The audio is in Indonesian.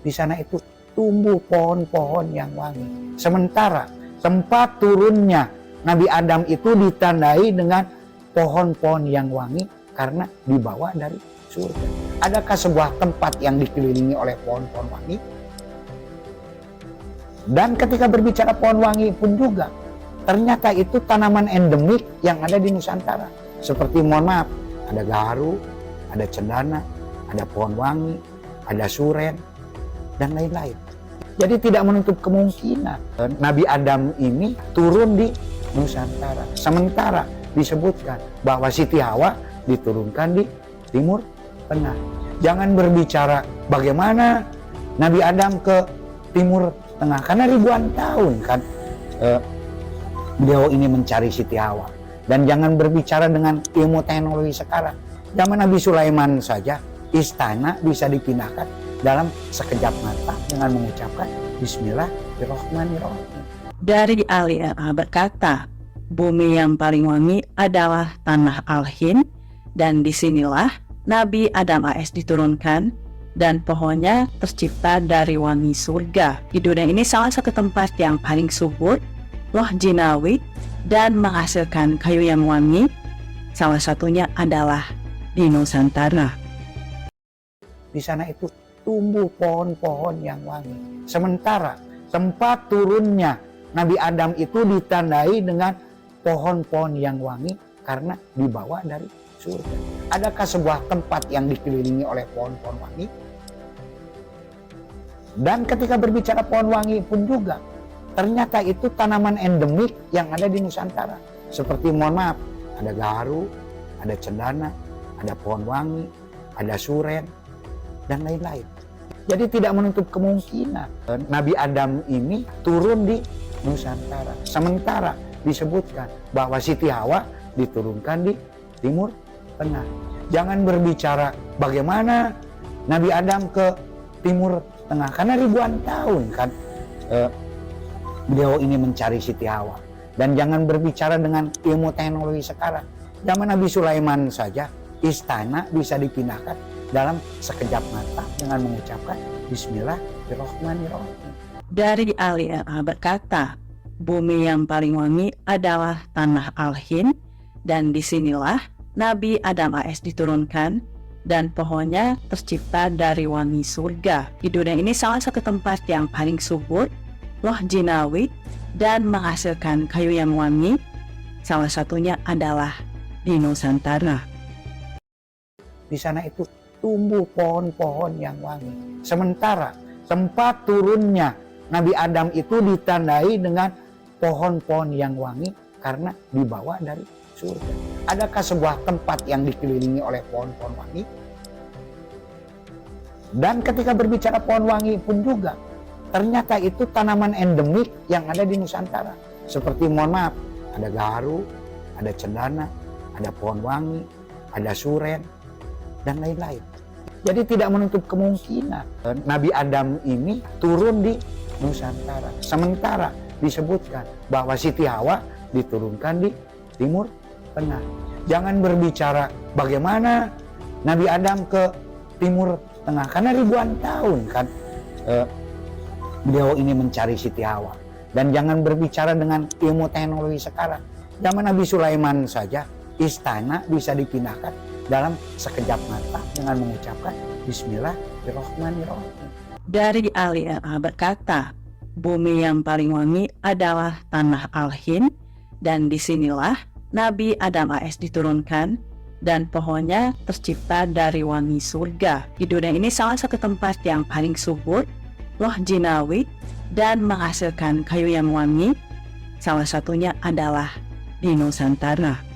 Di sana itu tumbuh pohon-pohon yang wangi. Sementara tempat turunnya Nabi Adam itu ditandai dengan pohon-pohon yang wangi karena dibawa dari surga. Adakah sebuah tempat yang dikelilingi oleh pohon-pohon wangi? Dan ketika berbicara pohon wangi pun juga, ternyata itu tanaman endemik yang ada di Nusantara. Seperti mohon maaf, ada gaharu, ada cendana, ada pohon wangi, ada suren, dan lain-lain. Jadi tidak menutup kemungkinan Nabi Adam ini turun di Nusantara. Sementara disebutkan bahwa Siti Hawa diturunkan di Timur Tengah. Jangan berbicara bagaimana Nabi Adam ke Timur Tengah, karena ribuan tahun kan beliau ini mencari Siti Hawa. Dan jangan berbicara dengan ilmu teknologi sekarang. Zaman Nabi Sulaiman saja istana bisa dipindahkan dalam sekejap mata dengan mengucapkan Bismillahirrahmanirrahim. Dari Ali berkata, bumi yang paling wangi adalah tanah Al-Hind, dan disinilah Nabi Adam AS diturunkan, dan pohonnya tercipta dari wangi surga. Di dunia ini salah satu tempat yang paling subur, loh jinawi, dan menghasilkan kayu yang wangi, salah satunya adalah di Nusantara. Di sana itu tumbuh pohon-pohon yang wangi. Sementara tempat turunnya Nabi Adam itu ditandai dengan pohon-pohon yang wangi karena dibawa dari surga. Adakah sebuah tempat yang dikelilingi oleh pohon-pohon wangi? Dan ketika berbicara pohon wangi pun juga, ternyata itu tanaman endemik yang ada di Nusantara. Seperti mohon maaf, ada gaharu, ada cendana, ada pohon wangi, ada suren, dan lain-lain. Jadi tidak menutup kemungkinan Nabi Adam ini turun di Nusantara. Sementara disebutkan bahwa Siti Hawa diturunkan di Timur Tengah. Jangan berbicara bagaimana Nabi Adam ke Timur Tengah, karena ribuan tahun kan beliau ini mencari Siti Hawa. Dan jangan berbicara dengan ilmu teknologi sekarang. Zaman Nabi Sulaiman saja istana bisa dipindahkan dalam sekejap mata dengan mengucapkan Bismillahirrahmanirrahim. Dari Ali berkata, bumi yang paling wangi adalah tanah Al-Hind, dan disinilah Nabi Adam AS diturunkan, dan pohonnya tercipta dari wangi surga. Di dunia ini salah satu tempat yang paling subur, loh jinawi, dan menghasilkan kayu yang wangi, salah satunya adalah di Nusantara. Di sana itu tumbuh pohon-pohon yang wangi. Sementara tempat turunnya Nabi Adam itu ditandai dengan pohon-pohon yang wangi karena dibawa dari surga. Adakah sebuah tempat yang dikelilingi oleh pohon-pohon wangi? Dan ketika berbicara pohon wangi pun juga, ternyata itu tanaman endemik yang ada di Nusantara. Seperti mohon maaf, ada gaharu, ada cendana, ada pohon wangi, ada suren, dan lain-lain. Jadi tidak menutup kemungkinan Nabi Adam ini turun di Nusantara. Sementara disebutkan bahwa Siti Hawa diturunkan di Timur Tengah. Jangan berbicara bagaimana Nabi Adam ke Timur Tengah, karena ribuan tahun kan beliau ini mencari Siti Hawa. Dan jangan berbicara dengan ilmu teknologi sekarang. Zaman Nabi Sulaiman saja istana bisa dipindahkan dalam sekejap mata dengan mengucapkan Bismillahirrahmanirrahim. Dari Ali berkata, bumi yang paling wangi adalah tanah Al-Hind, dan disinilah Nabi Adam AS diturunkan, dan pohonnya tercipta dari wangi surga. Di dunia ini salah satu tempat yang paling subur, loh jinawi, dan menghasilkan kayu yang wangi, salah satunya adalah di Nusantara.